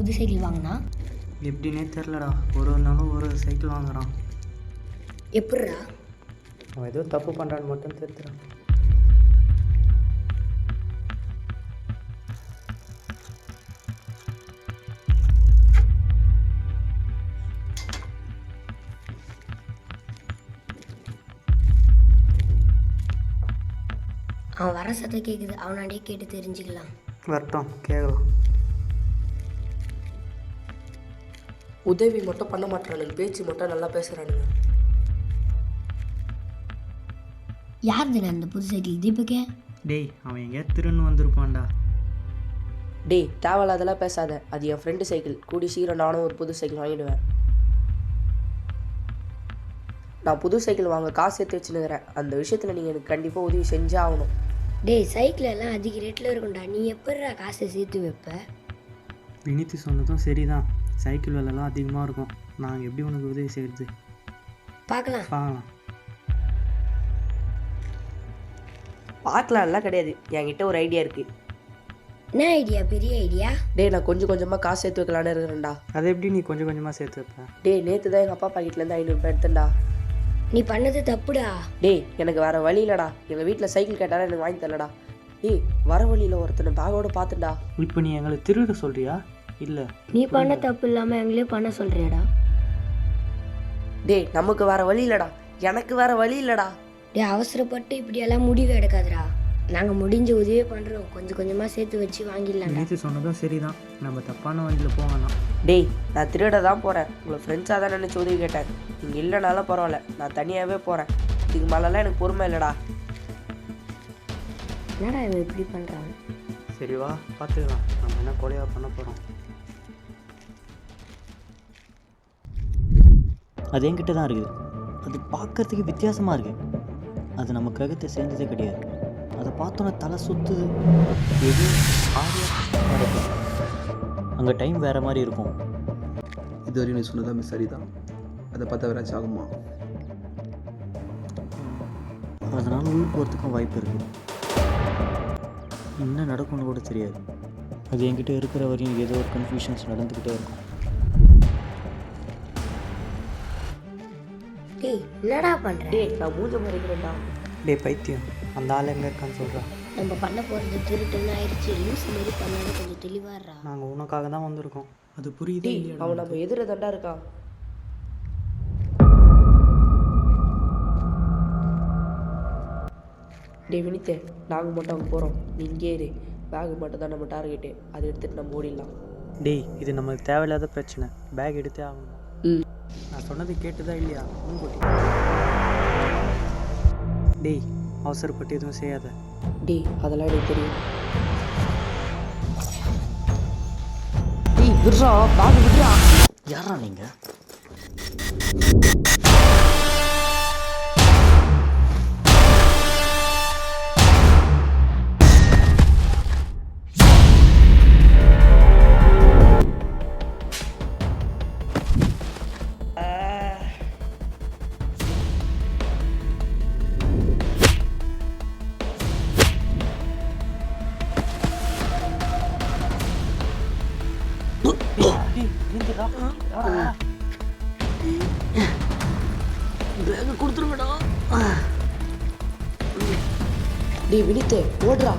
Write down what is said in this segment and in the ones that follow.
புது சைக்கிள் வாங்கினா? எப்படின்னே தெரிலடா, ஒரு நாளும் ஒரு சைக்கிள் வாங்குறான். எப்பட்றா? அவன் ஏதோ தப்பு பண்ணுறான்னு மட்டும் தெரிஞ்சுறான். அவன் வர சத்தம் கேட்குது, அவனாண்டே கேட்டு தெரிஞ்சுக்கலாம். வரட்டும், கேட்கலாம். உதவி மட்டும் பண்ண மாட்டானுங்க, பேச்சு மட்டும் நல்லா பேசுகிறானுங்க. யார் தானே அந்த புது சைக்கிள்? தீபக்கே? டேய், அவன் எங்கேயா திருன்னு வந்திருப்பான்டா. டேய், தேவையில்லாதெல்லாம் பேசாத. அது என் ஃப்ரெண்டு சைக்கிள். கூடி சீக்கிரம் நானும் ஒரு புது சைக்கிள் வாங்கிடுவேன். நான் புது சைக்கிள் வாங்க காசு சேர்த்து வச்சுன்னுக்கிறேன். அந்த விஷயத்தில் நீங்கள் எனக்கு கண்டிப்பாக உதவி செஞ்சே ஆகணும். டேய், சைக்கிள் எல்லாம் அதிக ரேட்டில் இருக்கும்டா, நீ எப்பட்றா காசை சேர்த்து வைப்ப? வினித்து சொன்னதும் சரிதான், சைக்கிள் விலைலாம் அதிகமாக இருக்கும். நாங்கள் எப்படி உனக்கு உதவி செய்கிறது? பார்க்கலாம். பார்க்கலாம்லாம் கிடையாது, என்கிட்ட ஒரு ஐடியா இருக்குது. என்ன ஐடியா? பெரிய ஐடியா? டேய், நான் கொஞ்சம் கொஞ்சமாக காசு சேர்த்து வைக்கலான்னு இருக்கிறேன்டா. அதை எப்படி நீ கொஞ்சம் கொஞ்சமாக சேர்த்து வைப்ப? டேய், நேற்று தான் எங்கள் அப்பா பாக்கெட்லேருந்து 500 ரூபாய் எடுத்தேன்டா. நீ பண்ணது தப்புடா. டேய், எனக்கு வேறு வழி இல்லைடா. எங்கள் வீட்டில் சைக்கிள் கேட்டாலும் எனக்கு வாங்கி தரலடா. டேய், வர வழியில் ஒருத்தனை பேகோடு பார்த்துடா. இப்போ நீ எங்களை திருட சொல்கிறியா? இல்லை, நீ பண்ண தப்பு இல்லாமல் எங்களையும் பண்ண சொல்கிறியாடா? டேய், நமக்கு வேறு வழி இல்லைடா. எனக்கு வேறு வழி இல்லைடா. டேய், அவசரப்பட்டு இப்படியெல்லாம் முடிவு எடுக்காதடா. நாங்கள் முடிஞ்ச உதவியே பண்ணுறோம், கொஞ்சம் கொஞ்சமாக சேர்த்து வச்சு வாங்கிடலாம். வினித்து சொன்னதும் சரிதான், நம்ம தப்பான வழியில் போகலாம். டேய், நான் திருட தான் போகிறேன். உங்களை ஃப்ரெண்ட்ஸாக தான் நினச்சி உதவி கேட்டேன். நீங்கள் இல்லைனாலும் பரவாயில்ல, நான் தனியாகவே போகிறேன். இதுக்கு மேலெல்லாம் எனக்கு பொறுமை இல்லைடா. என்னடா இவன் இப்படி பண்ணுறான்? சரி வா, பார்த்துக்கலாம். நம்ம என்ன கொலையாக பண்ண போகிறோம். அது என்கிட்ட தான் இருக்குது. அது பார்க்கறதுக்கு வித்தியாசமாக இருக்குது. அது நம்ம கிரகத்தை சேர்ந்ததே கிடையாது. அதை பார்த்தோன்னா தலை சுற்றுது. எது நடக்கும். அங்கே டைம் வேறு மாதிரி இருக்கும். இதுவரையும் நீ சொன்னதாமே சரிதான். அதை பார்த்தா வேற ஆகுமா? அதனால் உள் போகிறதுக்கும் வாய்ப்பு இருக்குது. என்ன நடக்கும்னு கூட தெரியாது. அது என்கிட்ட இருக்கிற வரையும் ஏதோ ஒரு கன்ஃபியூஷன்ஸ் நடந்துக்கிட்டே இருக்கும். டேய், என்னடா பண்ணுற? டேய், நான் மூஞ்ச மறைக்கிறேன்டா. டேய் பைத்தியம், அந்த ஆள் எங்கே இருக்கான்னு சொல்கிறான். நம்ம பண்ண போகிறது திருட்டுன்னு ஆயிடுச்சு. லூஸ் மாரி பண்ணாலும் கொஞ்சம் தெளிவாடுறா. நாங்கள் உனக்காக தான் வந்திருக்கோம், அது புரியுது. டேய், அவன் நம்ம எதிர தண்டா இருக்கான். டேய் வினித்தே, நாங்கள் மட்டும் அங்கே போகிறோம். நீ இங்கே இரு. பேகு மட்டும் தான் நம்ம டார்கெட்டு. அதை எடுத்துகிட்டு நம்ம ஓடிடலாம். டேய், இது நம்மளுக்கு தேவையில்லாத பிரச்சனை. பேக் எடுத்தே ஆகணும். நான் சொன்னது கேட்டுதா இல்லையா? முன்கூட்டி. டேய், அவசரப்பட்டு எதுவும் செய்யாத. டேய், அதெல்லாம் எனக்கு தெரியும். டேய், விட்றா, பேக் விட்றா. யாரா நீங்கள்? பேக் கொடுத்துருங்கடா. டேய் வினித்தே, ஓடுறா.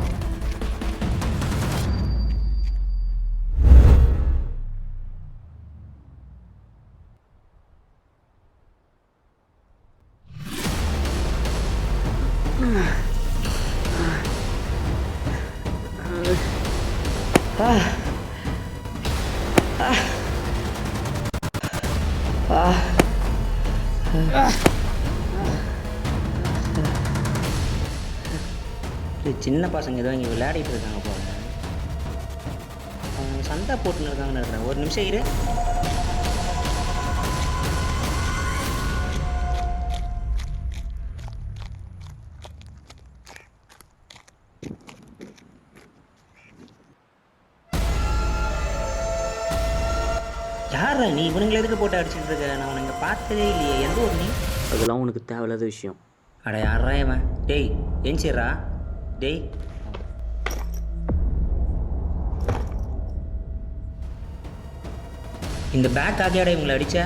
சின்ன பசங்க ஏதோ இங்கே விளையாடிட்டு இருக்காங்க போல. அவங்க சண்டை போட்டுன்னு இருக்காங்கன்னு இருக்கிறேன். ஒரு நிமிஷம் இரு. யாரா நீ? இவனுங்களை எதுக்கு போட்டு அடிச்சுட்டு இருக்க? நான் உனக்கு பார்த்ததே இல்லையே. எந்த ஊர் நீ? அதெல்லாம் உனக்கு தேவையில்லாத விஷயம். அட யாரா இவன்? டேய், ஏஞ்சிட்றா. டேய், இந்த பேக் ஆகியாட இவங்களை அடிச்சா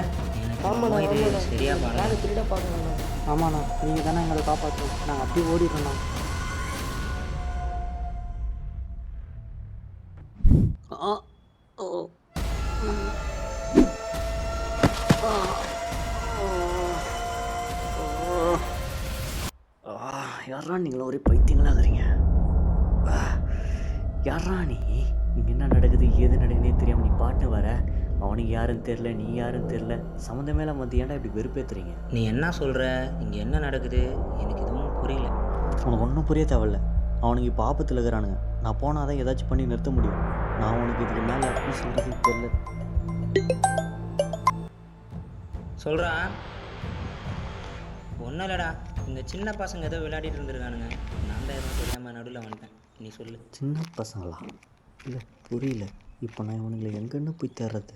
ஆமாண்ணா இது ஆமாண்ணா சரியா பாருங்க. பேக்கை திருட பார்க்கணுண்ணா. ஆமாண்ணா நீங்கள் தானே எங்களை காப்பாற்றணும், நாங்கள் அப்படியே ஓடிடுறோண்ணா. யாரா நீங்கள ஒரே பைத்தியங்களாகிறீங்க? யாரா நீ? இங்கே என்ன நடக்குது ஏது நடக்குதுன்னே தெரியாமல் நீ பாட்டு வர. அவனுக்கு யாருன்னு தெரில, நீ யாருன்னு தெரில, சம்மந்தமேலாம் வந்து ஏன்டா இப்படி வெறுப்பேற்றுறீங்க? நீ என்ன சொல்கிற? இங்கே என்ன நடக்குது எனக்கு எதுவும் புரியல. உனக்கு ஒன்றும் புரிய தேவையில்ல. அவனுக்கு இப்போ ஆபத்தில் இருக்கிறானுங்க. நான் போனால் தான் ஏதாச்சும் பண்ணி நிறுத்த முடியும். நான் உனக்கு இதுக்கு மேலே எப்படி சொல்கிறது தெரில. சொல்கிறா ஒன்றும் இல்லைடா, இந்த சின்ன பசங்க ஏதோ விளையாடிட்டு இருந்துருக்கானுங்க. நான் தான் எதுவும் தெரியாமல் நடுவில் வந்துட்டேன். நீ சொல்லு. சின்ன பசங்களா? இல்லை புரியல. இப்போ நான் இவனுங்களை எங்கன்னு போய் தேடுறது?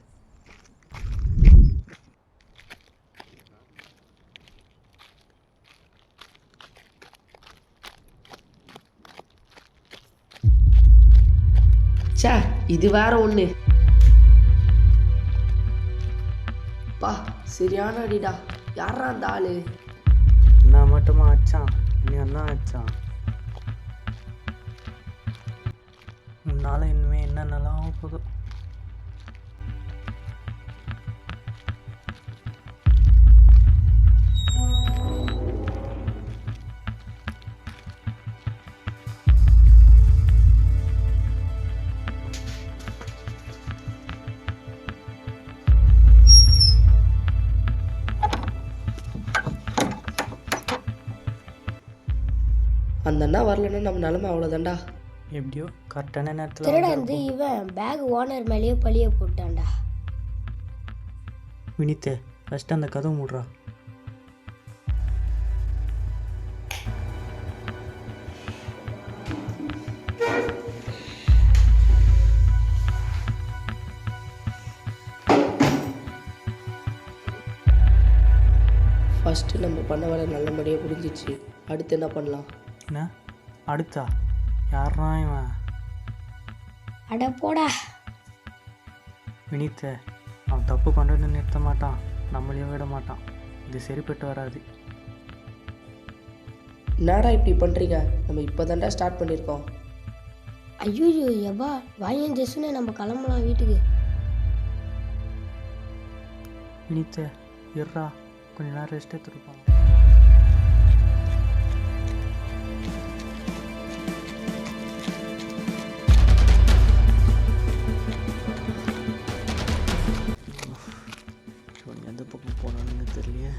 சே இது வேற ஒன்று. பா சரியான அடிடா. யாரா அந்த ஆளு? நான் மட்டுமா அச்சான், நீ தான் அச்சான். உன்னால் இனிமே என்னென்னலாம் ஆக போகுது. அந்த அண்ணா வரலன்னா நம்ம நிலமை அவ்வளோதான்டா. எப்படியோ கரெக்டான நேரத்தில் திருட வந்து இவன் பேக் ஓனர் மேலேயே பழிய போட்டான்டா. வினித்தே ஃபஸ்ட்டு அந்த கதவு மூடுறா. ஃபஸ்ட்டு நம்ம பண்ண வேலை நல்லபடியாக புரிஞ்சிச்சு. அடுத்து என்ன பண்ணலாம்? என்ன அடுத்தா? யாரா இவன்? அட போடா. வினித்தே அவன் தப்பு பண்ணுறது நிறுத்த மாட்டான், நம்மளையும் விட மாட்டான். இது சரிப்பட்டு வராது. என்னடா இப்படி பண்ணுறீங்க? நம்ம இப்போ தான்டா ஸ்டார்ட் பண்ணியிருக்கோம். ஐயோ எபா வாயன் ஜெஸ்ஸுன்னு நம்ம கிளம்பலாம் வீட்டுக்கு. வினித்தே இருறா, கொஞ்ச நேரம் ரெஸ்ட் எடுத்துருப்பான். எந்த பக்கம் போனான்னு தெரியலையே.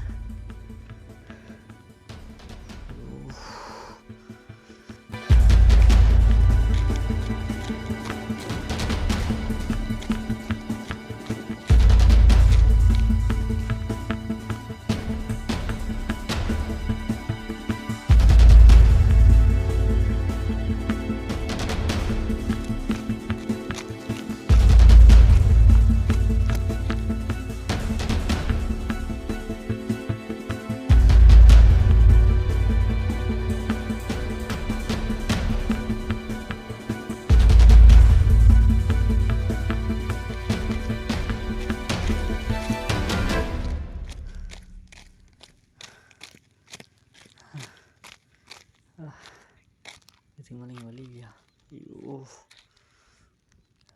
இதுக்கு மேலே வலி இல்லையா? ஐயோ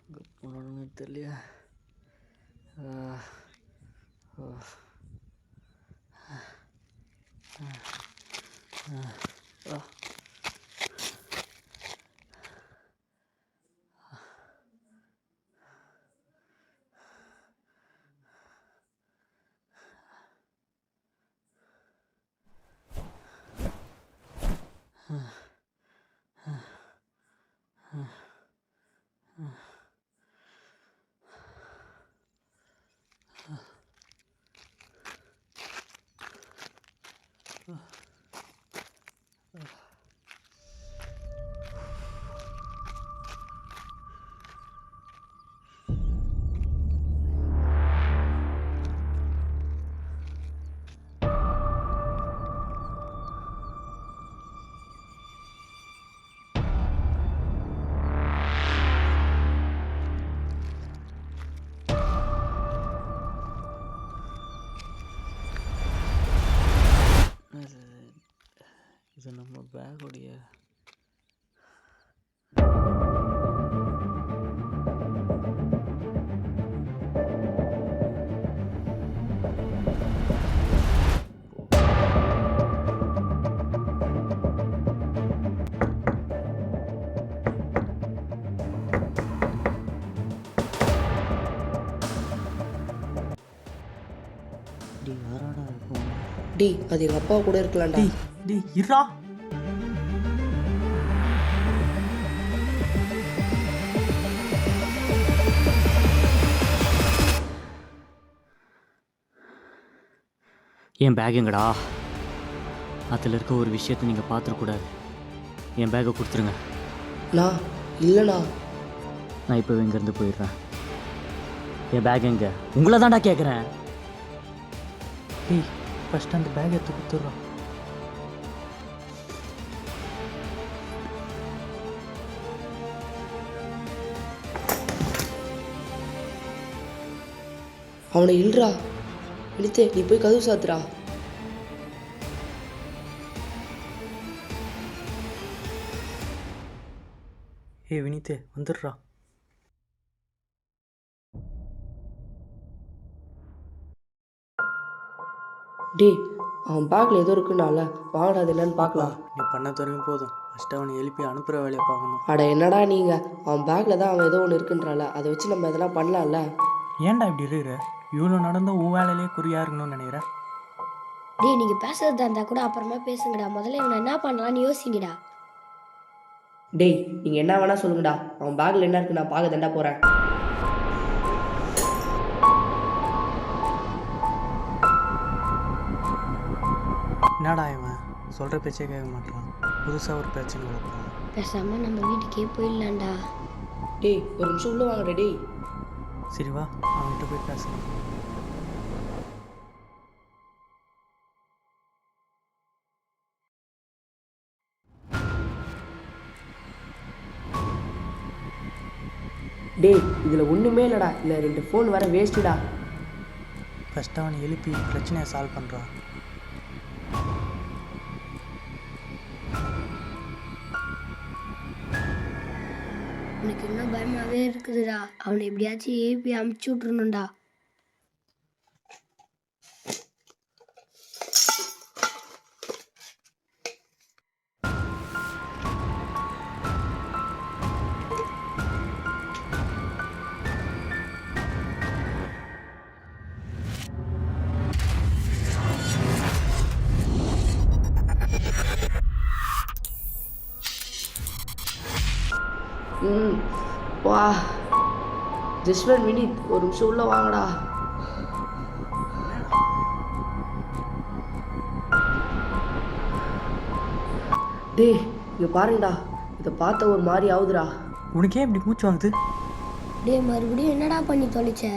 எங்கே போனான்னு தெரியலையா. நம்ம பேக்கோடைய யாராடா இருக்கும்? டேய் அது எங்கள் அப்பா கூட இருக்கலாம்டா. டேய் டேய் இருடா. என் பேக் எங்கடா? அதில் இருக்க ஒரு விஷயத்தை நீங்கள் பார்த்துடக்கூடாது. என் பேக்கை கொடுத்துருங்க. நான் இல்லைண்ணா. நான் இப்போ இங்கேருந்து போயிடுறேன். என் பேக் எங்கே? உங்களை தான்டா கேட்குறேன். டேய் ஃபஸ்ட்டு அந்த பேக் எடுத்து கொடுத்துட்றான். அவனை இல்லைடா. வினித்து நீ போய் கதவு சாத்துறா. ஏய் வினித்து வந்துடுறா. டேய் அவன் பேக்கில் ஏதோ இருக்குன்னால வாங்கடா அது என்னன்னு பார்க்கலாம். நீ பண்ண வரைக்கும் போதும். ஃபஸ்ட்டு அவனை எழுப்பி அனுப்புகிற வேலையை பார்க்கணும். அட என்னடா நீங்கள், அவன் பேக்கில் தான் அவன் ஏதோ ஒன்று இருக்குன்றால, அதை வச்சு நம்ம எதனா பண்ணலாம்ல. ஏன்டா இப்படி இருக்கிற? இவ்வளோ நடந்தால் உன் வேலையிலே குறியாக இருக்கணும்னு நினைக்கிறேன். டேய் நீங்கள் பேசுறதா இருந்தால் கூட அப்புறமா பேசுங்கடா. முதல்ல இவனை என்ன பண்ணலான்னு யோசிங்கடா. டேய் நீங்கள் என்ன வேணா சொல்லுங்கடா, அவன் பேக்கில் என்ன இருக்கு நான் பார்க்க தாண்டா போகிறேன். என்னடா இவன் சொல்கிற பேச்சே கேட்க மாட்டான். புதுசாக ஒரு பிரச்சனை வைப்பான். பேசாமல் நம்ம வீட்டுக்கே போயிடலாம்டா. டேய் ஒரு நிமிஷம் உள்ள வாங்கடா. டேய் சரி வா அவன்கிட்ட போய் பேசலாம். டேய் இதில் ஒன்றுமே இல்லைடா, இல்லை 2 ஃபோன் வர வேஸ்ட்டுடா. ஃபஸ்ட்டு அவனை எழுப்பி பிரச்சனையை சால்வ் பண்ணுறான். எனக்கு இன்னும் பயமாகவே இருக்குதுடா. அவனை எப்படியாச்சும் ஏபி அமுச்சு விட்றணும்டா. வா ஜஸ்வன் வினித் ஒரு நிமிஷம் உள்ள வாங்கடா. டேய் இங்கே பாருங்கடா, இதை பார்த்த ஒரு மாதிரி ஆகுதுடா. உனக்கே இப்படி மூச்சு வாங்குது? டேய் மறுபடியும் என்னடா பண்ணி தொலைச்ச?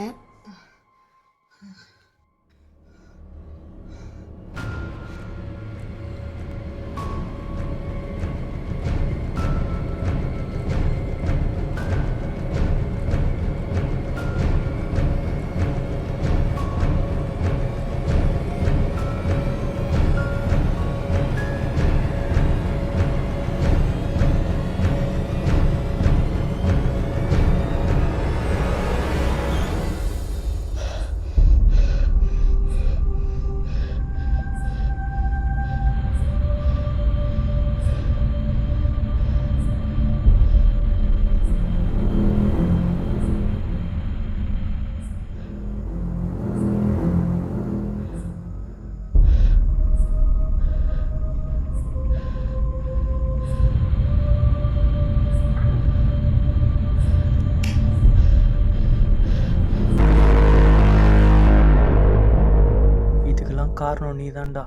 காரணம் நீ தான்டா.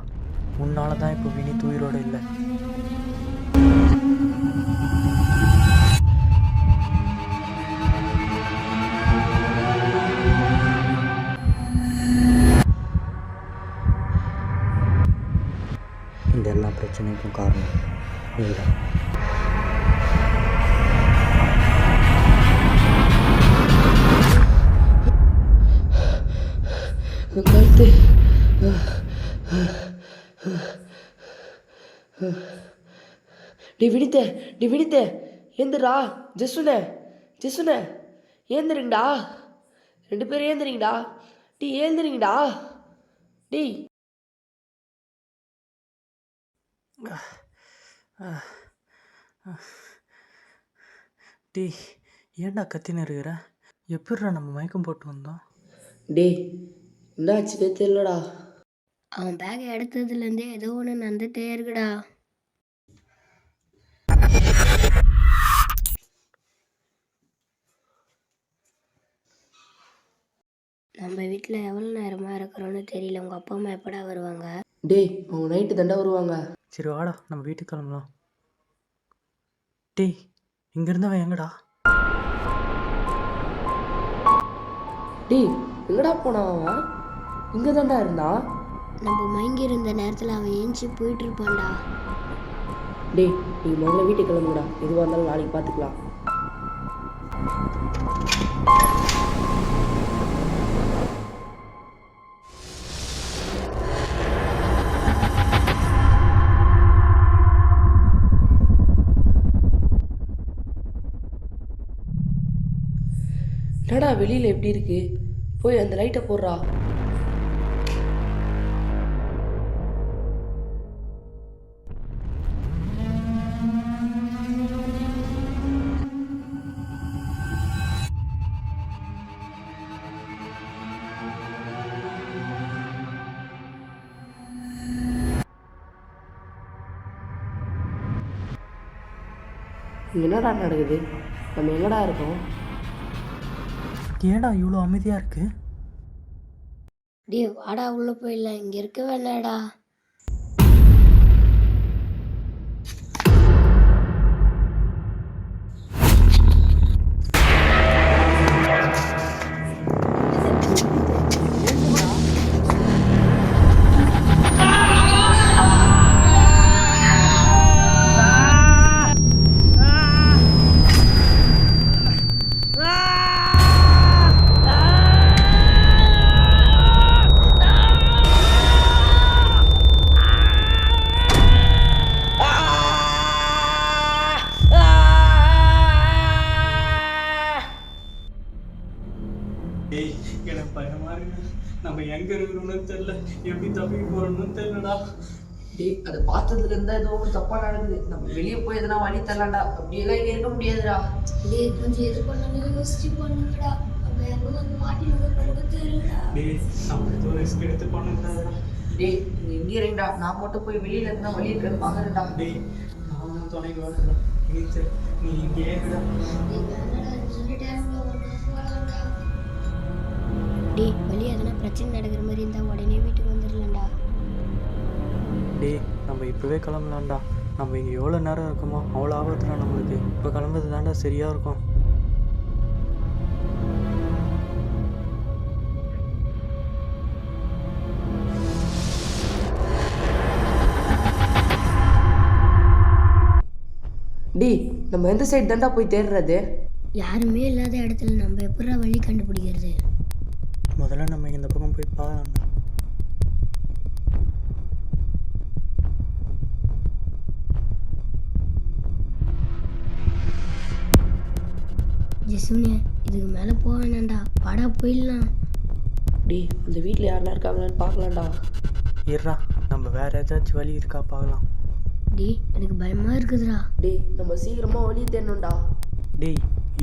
உன்னால தான் இப்போ வினித் உயிரோட இல்லை. இந்த எல்லா பிரச்சனைக்கும் காரணம் நீதான். கழுத்து வினித்தே ஏந்திரா. ஜெசுனே ஏந்திரிங்கடா, 2 பேரும் ஏந்திரிங்கடா. ஏந்திரிங்கடா. டேய் ஏன்டா கத்தின்னு இருக்கிற? எப்படிடா நம்ம மயக்கம் போட்டு வந்தோம்? என்னாச்சுன்னே தெரியலடா. அவன் பேக்கை எடுத்ததுலேருந்தே ஏதோ ஒன்று நடந்துகிட்டே இருக்குடா. நம்ம வீட்டில் எவ்வளோ நேரமாக இருக்கிறோன்னு தெரியல. உங்கள் அப்பா அம்மா எப்படா வருவாங்க? அவங்க நைட்டு தாண்டா வருவாங்க. சரி வாடா நம்ம வீட்டுக்கு கிளம்பலாம். டேய் இங்கேருந்தவன் எங்கடா? எங்கடா போனான் அவன்? இங்கே தாண்டா இருந்தான். நம்ம மயங்கி இருந்த நேரத்தில் அவன் ஏஞ்சி போயிட்டு இருப்பான்டா. நீ முதல்ல வீட்டுக்கு கிளம்புடா. எதுவாக இருந்தாலும் நாளைக்கு பார்த்துக்கலாம். என்னடா வெளியில் எப்படி இருக்கு? போய் அந்த லைட்டை போடுறா. என்னடா நடக்குது? நம்ம எங்கடா இருக்கோம்? ஏன்டா இவ்வளோ அமைதியாக இருக்கு? வாடா உள்ளே போயிடலாம். இங்கே இருக்க வேணாடா. டேய் எனக்கு பயமா இருக்கு. நம்ம எங்க இருக்கிறோம்னு தெரியல, எப்படி தப்பிக்க போறோம்னு தெரியலடா. அதை பார்த்ததுல இருந்தா ஏதோ ஒரு தப்பா நடக்குது. நம்ம வெளியே போய் எதனா வழி தரலாம்டா. அப்படியெல்லாம் இங்க இருக்க முடியாதுடா. கொஞ்சம் எது பண்ணாலும் யோசிச்சு பண்ணுங்கடா. நம்ம எவ்வளோ வந்து மாட்டினு நமக்கு தெரியலடா. நம்ம ஏதோ ரிஸ்க் எடுத்து பண்ணுங்கடா. நீங்க எங்க இருங்கடா. நான் மட்டும் போய் வெளியில இருந்தா வழி இருக்கிறது பாக்குறேன்டா. நான் துணைக்கு வரேன்டா. நீ இங்கே ஏறுடா. வெளியே எதனா பிரச்சனை நடக்கிற மாதிரி இருந்தா உடனே வீட்டுக்கு வந்துடலாம்டா. நம்ம இப்போவே கிளம்பலாம்டா. நம்ம இங்கே எவ்வளோ நேரம் இருக்குமோ அவ்வளோ ஆபத்துடா நம்மளுக்கு. இப்போ கிளம்புறது தாண்டா சரியாக இருக்கும். நம்ம எந்த சைடு தாண்டா போய் தேடுறது? யாருமே இல்லாத இடத்துல நம்ம எப்படா வழி கண்டுபிடிக்கிறது? முதல்ல நம்ம இந்த பக்கம் போய் பார்க்கலாம்டா. ஜெசுனே இதுக்கு மேலே போக வேணாண்டா. வாடா போயிடலாம். அந்த வீட்டில் யாரெல்லாம் இருக்காங்களான்னு பார்க்கலாம்டா. இருடா நம்ம வேற ஏதாச்சும் வழி இருக்கா பார்க்கலாம். எனக்கு பயமா இருக்குதுடா. நம்ம சீக்கிரமா வழி தேடணும்டா.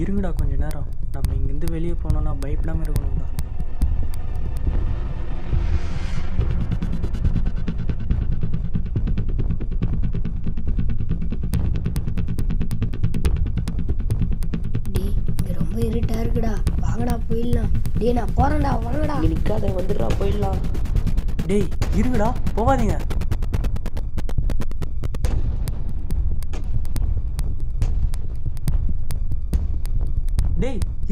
இருங்கடா கொஞ்ச நேரம். நம்ம இங்கேருந்து வெளியே போனோம்னா பயப்படாமல் இருக்கணும்டா. இங்க ரொம்ப இருட்டா இருக்குடா. வாங்கடா போயிடலாம். நான் போறேன்டா. வாங்கடா. நிக்காத வந்துடுறா போயிடலாம். இருங்கடா போகாதீங்க.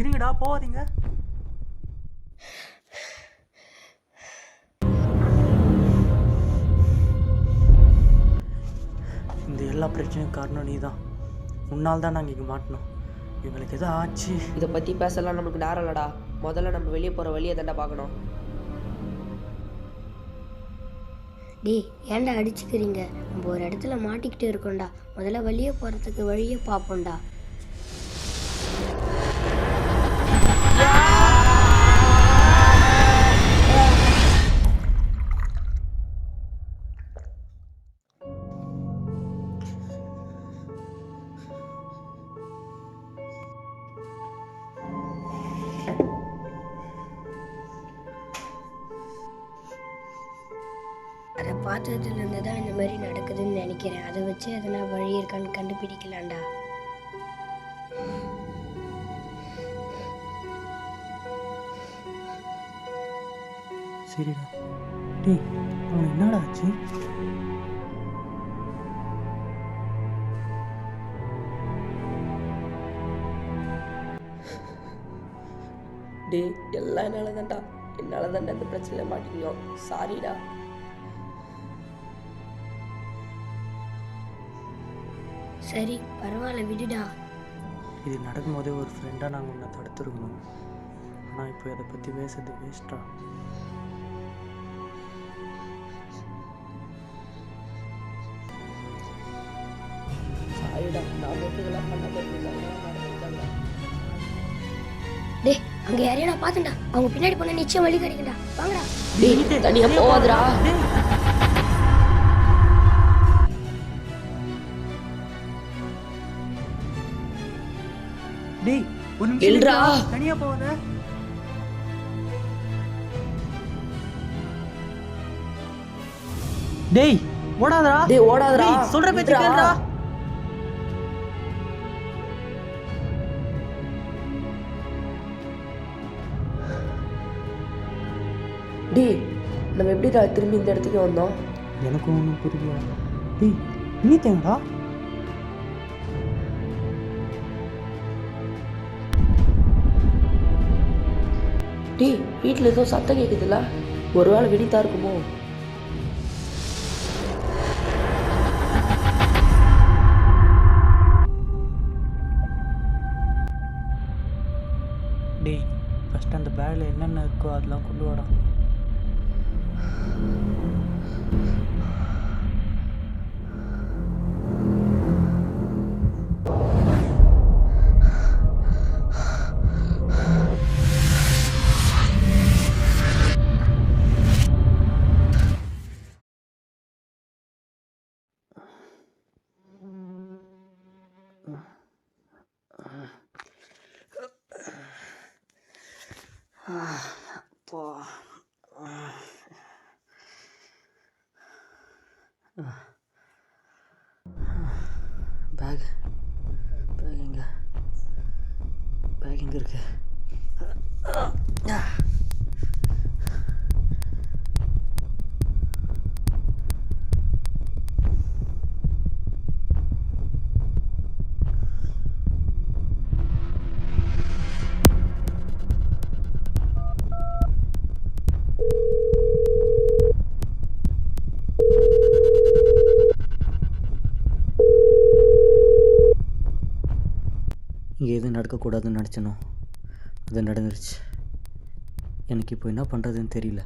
இருங்கடா போகாதீங்க. இந்த எல்லா பிரச்சனையும் காரணம் நீ தான். உன்னால் தான் நாங்கள் இங்கே மாட்டினோம். எங்களுக்கு எதாவது ஆச்சு. இதை பற்றி பேசலாம் நமக்கு நேரம் இல்லடா. முதல்ல நம்ம வெளியே போகிற வழியை தாண்டா பார்க்கணும். டேய் ஏன்டா அடிச்சுக்கிறீங்க? நம்ம ஒரு இடத்துல மாட்டிக்கிட்டு இருக்கோம்டா. முதல்ல வெளியே போகிறதுக்கு வழியே பார்ப்போம்டா. அதை பார்த்ததுலேருந்து தான் இந்த மாதிரி நடக்குதுன்னு நினைக்கிறேன். அதை வச்சு எதனா வழி இருக்கான்னு கண்டுபிடிக்கலாம்டா. சரிடா. டேய் அவன் என்னடா ஆச்சு? டேய் எல்லாம் என்னால் தான்டா இந்த பிரச்சனையில் மாட்டிக்கணும். சாரிடா. சரி பரவாயில்ல விடுடா. இது நடக்கும்போதே ஒரு ஃப்ரெண்டாக நாங்கள் உன்னை தடுத்துருக்கணும். ஆனால் இப்போ அதை பற்றி பேசுறது வேஸ்ட்டா? சாரிடா, நான் இதெல்லாம் பண்ண போயிருந்தாங்க. டேய் அங்கே யாரையும் நான் பார்த்தேன்டா. அவங்க பின்னாடி போனால் நிச்சயம் வழி கிடைக்கும்டா. வாங்கடா. டேய் தனியா போவாதடா. டேய் ஒரு எல்ரா. நிமிஷம் தனியாக போவாத. டேய் ஓடாதடா. டேய் ஓடாதடா. டேய், சொல்ற பேச்சு விட்றா. கேளுடா. டேய் நம்ம எப்படிடா திரும்பி இந்த இடத்துக்கு வந்தோம்? எனக்கும் ஒன்றும் புரியல. டேய் நீ தேங்கடா. டேய் வீட்டில் ஏதோ சத்தம் கேட்குதுல்ல, ஒருவேளை வெடித்தா இருக்குமோ? டேய் ஃபஸ்ட்டு அந்த பேக்கில் என்னென்ன இருக்கோ அதெல்லாம் கொண்டு வாடா. பேக் எங்கே இருக்கு? இங்கே எதுவும் நடக்கக்கூடாதுன்னு நினச்சனோ அது நடந்துருச்சு. எனக்கு இப்போ என்ன பண்ணுறதுன்னு தெரியல.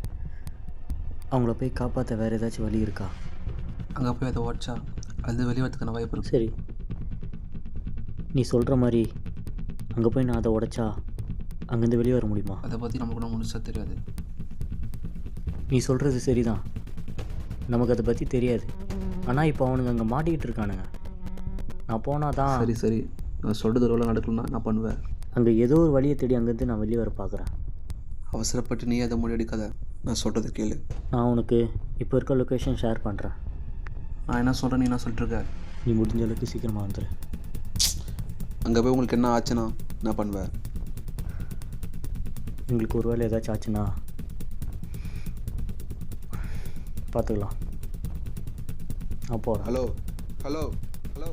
அவங்கள போய் காப்பாற்ற வேறு ஏதாச்சும் வழி இருக்கா? அங்கே போய் அதை உடச்சா அது வெளியே வரதுக்கான வாய்ப்பு இருக்குது. சரி நீ சொல்கிற மாதிரி அங்கே போய் நான் அதை உடைச்சா அங்கேருந்து வெளியே வர முடியுமா? அதை பற்றி நமக்கு கூட முழுசாக தெரியாது. நீ சொல்கிறது சரிதான், நமக்கு அதை பற்றி தெரியாது. ஆனால் இப்போ அவனுங்க அங்கே மாட்டிக்கிட்டு இருக்கானுங்க. நான் போனால் தான். சரி சரி, நான் சொல்கிறது ரோலாக நடக்கணும்னா நான் பண்ணுவேன். அங்கே ஏதோ ஒரு வழியை தேடி அங்கேருந்து நான் வெளியே வர பார்க்குறேன். அவசரப்பட்டு நீ அதை முடிவெடுக்காத, நான் சொல்கிறது கேளு. நான் உனக்கு இப்போ இருக்க லொக்கேஷன் ஷேர் பண்ணுறேன். நான் என்ன சொல்கிறேன், நீ என்ன சொல்லிட்டுருக்க? நீ முடிஞ்ச அளவுக்கு சீக்கிரமாக வந்துடு. அங்கே போய் உங்களுக்கு என்ன ஆச்சுன்னா நான் பண்ணுவேன். உங்களுக்கு ஒரு வேளை ஏதாச்சும் ஆச்சுன்னா பார்த்துக்கலாம். நான் போகிறேன். Hello hello hello.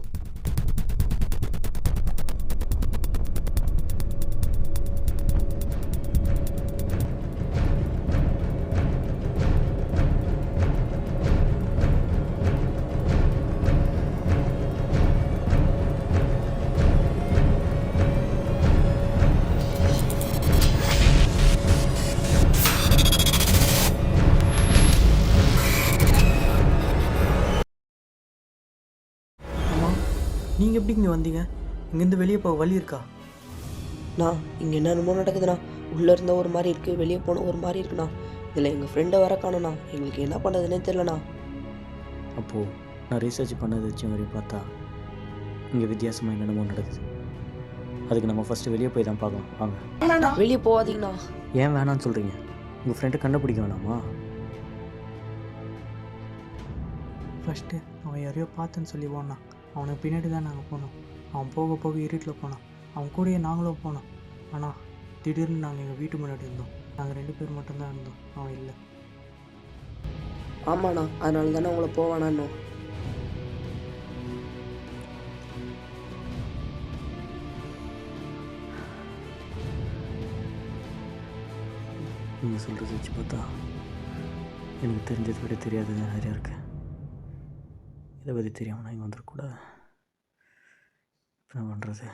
நீங்கள் எப்படி இங்கே வந்தீங்க? இங்கேருந்து வெளியே போக வழி இருக்கா? நான் இங்கே என்னென்னமோ நடக்குதுண்ணா. உள்ளே இருந்தால் ஒரு மாதிரி இருக்குது, வெளியே போனால் ஒரு மாதிரி இருக்குண்ணா. இதில் எங்கள் ஃப்ரெண்டை வர காணோண்ணா. எங்களுக்கு என்ன பண்ணுறதுனே தெரிலண்ணா. அப்போது நான் ரீசர்ச் பண்ணதை வச்சு மாதிரி பார்த்தா இங்கே வித்தியாசமாக என்னென்னமோ நடக்குது. அதுக்கு நம்ம ஃபஸ்ட்டு வெளியே போய் தான் பார்க்கலாம். வாங்க. வெளியே போகாதீங்கண்ணா. ஏன் வேணான்னு சொல்கிறீங்க? உங்கள் ஃப்ரெண்டை கண்டுபிடிக்க வேணாமா? ஃபஸ்ட்டு அவன் யாரையோ பார்த்தேன்னு சொல்லி போனான். அவனுக்கு பின்னாடி தான் நாங்கள் போனோம். அவன் போக போக இருட்டில் போனான். அவன் கூடயே நாங்களும் போனோம். ஆனால் திடீர்னு நாங்கள் எங்கள் வீட்டு முன்னாடி இருந்தோம். நாங்கள் 2 பேர் மட்டும்தான் இருந்தோம். அவன் இல்லை. ஆமாண்ணா, அதனால தானே உங்களை போவானான்னோ. நீங்கள் சொல்கிறத வச்சு பார்த்தா எனக்கு தெரிஞ்சதை விட தெரியாதது நிறையா இருக்குது. இதை பற்றி தெரியாமல் நான் இங்கே வந்துடக்கூடாது. இப்போ நான் பண்ணுறது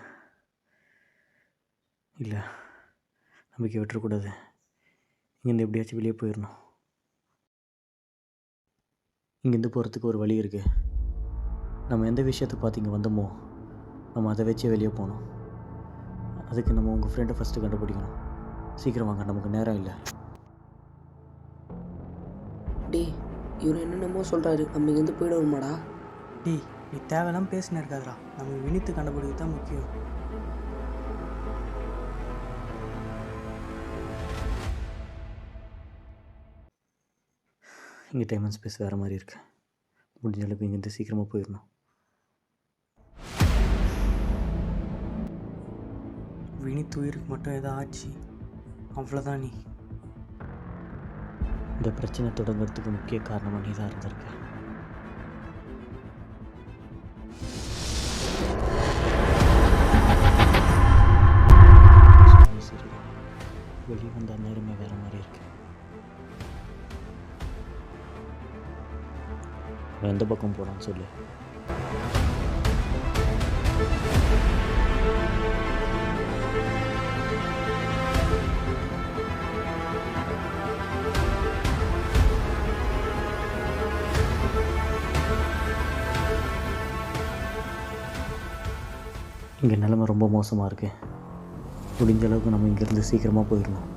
இல்லை, நம்பிக்கை விட்டுறக்கூடாது. இங்கேருந்து எப்படியாச்சும் வெளியே போயிடணும். இங்கேருந்து போகிறதுக்கு ஒரு வழி இருக்குது. நம்ம எந்த விஷயத்தை பார்த்து இங்கே வந்தோமோ நம்ம அதை வச்சே வெளியே போகணும். அதுக்கு நம்ம உங்கள் ஃப்ரெண்டை ஃபஸ்ட்டு கண்டுபிடிக்கணும். சீக்கிரம் வாங்க, நமக்கு நேரம் இல்லை. டேய், இவர் என்னென்னமோ சொல்கிறாரு. நம்ம இங்கேருந்து போயிடுவோமாடா? டேய், நீ தேவையெல்லாம் பேசினே இருக்காதரா. நமக்கு வினித்து கண்டுபிடிக்க தான் முக்கியம். இங்கே டைம் அண்ட் ஸ்பேஸ் வேறு மாதிரி இருக்குது. முடிஞ்ச அளவுக்கு இங்கேருந்து சீக்கிரமாக போயிடணும். வினித் உயிருக்கு மட்டும் எதாவது ஆச்சு, அவ்வளோதான். நீ இந்த பிரச்சனை தொடங்கிறதுக்கு முக்கிய காரணமாக நீ தான் இருந்திருக்க. சரிதான், வெளியே வந்த நேரமே வேறு மாதிரி இருக்கு. அவன் எந்த பக்கம் போனான்னு சொல்லு. இங்கே நிலைமை ரொம்ப மோசமாக இருக்குது. முடிஞ்ச அளவுக்கு நம்ம இங்கேருந்து சீக்கிரமாக போயிடணும்.